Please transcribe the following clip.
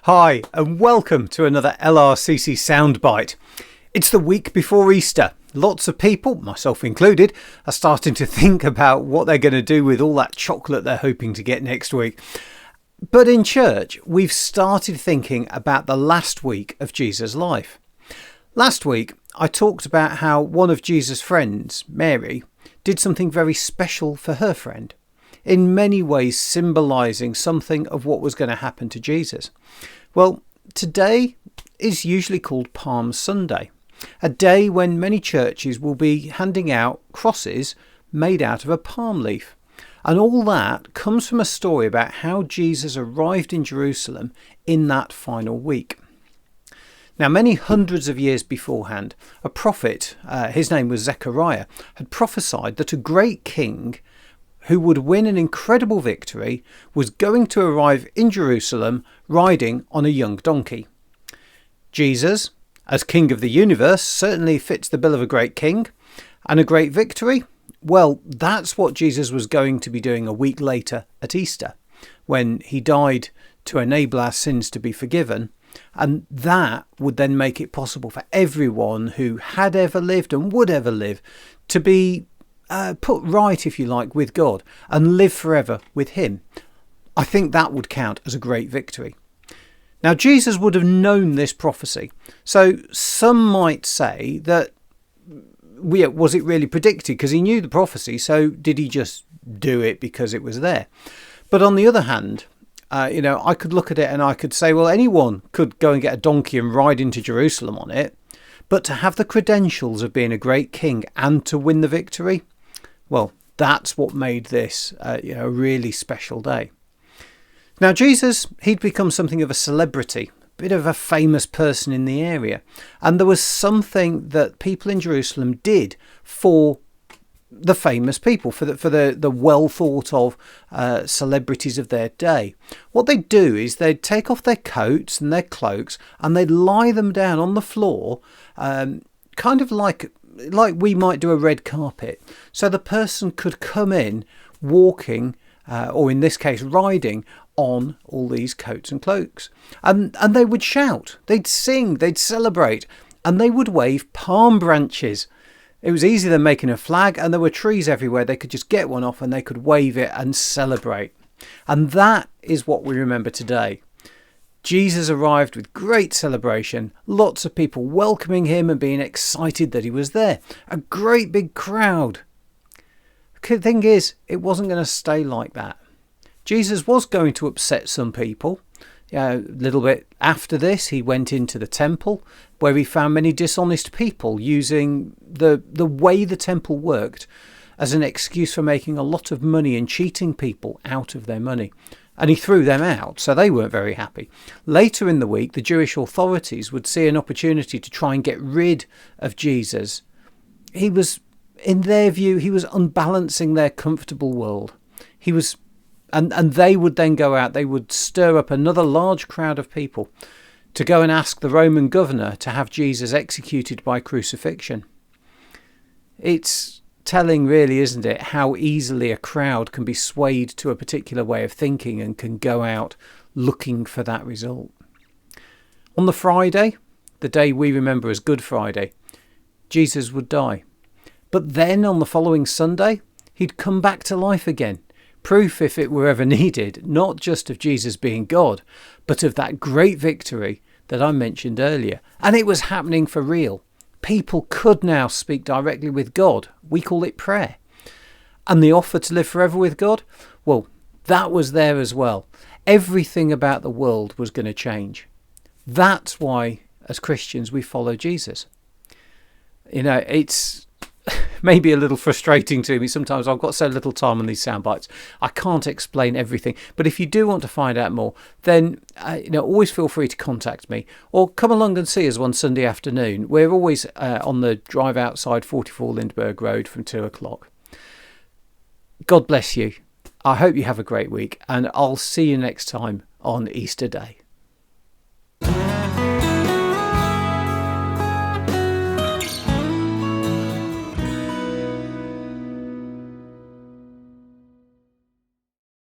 Hi, and welcome to another LRCC Soundbite. It's the week before Easter. Lots of people, myself included, are starting to think about what they're going to do with all that chocolate they're hoping to get next week. But in church, we've started thinking about the last week of Jesus' life. Last week, I talked about how one of Jesus' friends, Mary, did something very special for her friend, in many ways symbolising something of what was going to happen to Jesus. Well, today is usually called Palm Sunday, a day when many churches will be handing out crosses made out of a palm leaf. And all that comes from a story about how Jesus arrived in Jerusalem in that final week. Now, many hundreds of years beforehand, a prophet, his name was Zechariah, had prophesied that a great king who would win an incredible victory was going to arrive in Jerusalem riding on a young donkey. Jesus, as king of the universe, certainly fits the bill of a great king. And a great victory? Well, that's what Jesus was going to be doing a week later at Easter, when he died to enable our sins to be forgiven. And that would then make it possible for everyone who had ever lived and would ever live to be put right, if you like, with God and live forever with him. I think that would count as a great victory. Now, Jesus would have known this prophecy. So some might say that, was it really predicted? Because he knew the prophecy, so did he just do it because it was there? But on the other hand, I could look at it and I could say, well, anyone could go and get a donkey and ride into Jerusalem on it. But to have the credentials of being a great king and to win the victory, well, that's what made this a really special day. Now, Jesus, he'd become something of a celebrity, a bit of a famous person in the area. And there was something that people in Jerusalem did for the famous people, for the well thought of celebrities of their day. What they'd do is they'd take off their coats and their cloaks and they'd lie them down on the floor, kind of like we might do a red carpet, so the person could come in walking, or in this case riding, on all these coats and cloaks. And they would shout, they'd sing, they'd celebrate, and they would wave palm branches. It was easier than making a flag, and there were trees everywhere. They could just get one off and they could wave it and celebrate. And that is what we remember today. Jesus arrived with great celebration, lots of people welcoming him and being excited that he was there. A great big crowd. The thing is, it wasn't going to stay like that. Jesus was going to upset some people. A little bit after this, he went into the temple where he found many dishonest people using the way the temple worked as an excuse for making a lot of money and cheating people out of their money. And he threw them out, so they weren't very happy. Later in the week, the Jewish authorities would see an opportunity to try and get rid of Jesus. He was, in their view, he was unbalancing their comfortable world. He was, and they would then go out, they would stir up another large crowd of people to go and ask the Roman governor to have Jesus executed by crucifixion. It's telling, really, isn't it, how easily a crowd can be swayed to a particular way of thinking and can go out looking for that result. On the Friday, the day we remember as Good Friday, Jesus would die. But then on the following Sunday, he'd come back to life again. Proof, if it were ever needed, not just of Jesus being God, but of that great victory that I mentioned earlier. And it was happening for real. People could now speak directly with God. We call it prayer. And the offer to live forever with God? Well, that was there as well. Everything about the world was going to change. That's why, as Christians, we follow Jesus. It's maybe a little frustrating to me. Sometimes I've got so little time on these sound bites. I can't explain everything. But if you do want to find out more, then always feel free to contact me or come along and see us one Sunday afternoon. We're always on the drive outside 44 Lindbergh Road from 2:00. God bless you. I hope you have a great week, and I'll see you next time on Easter Day.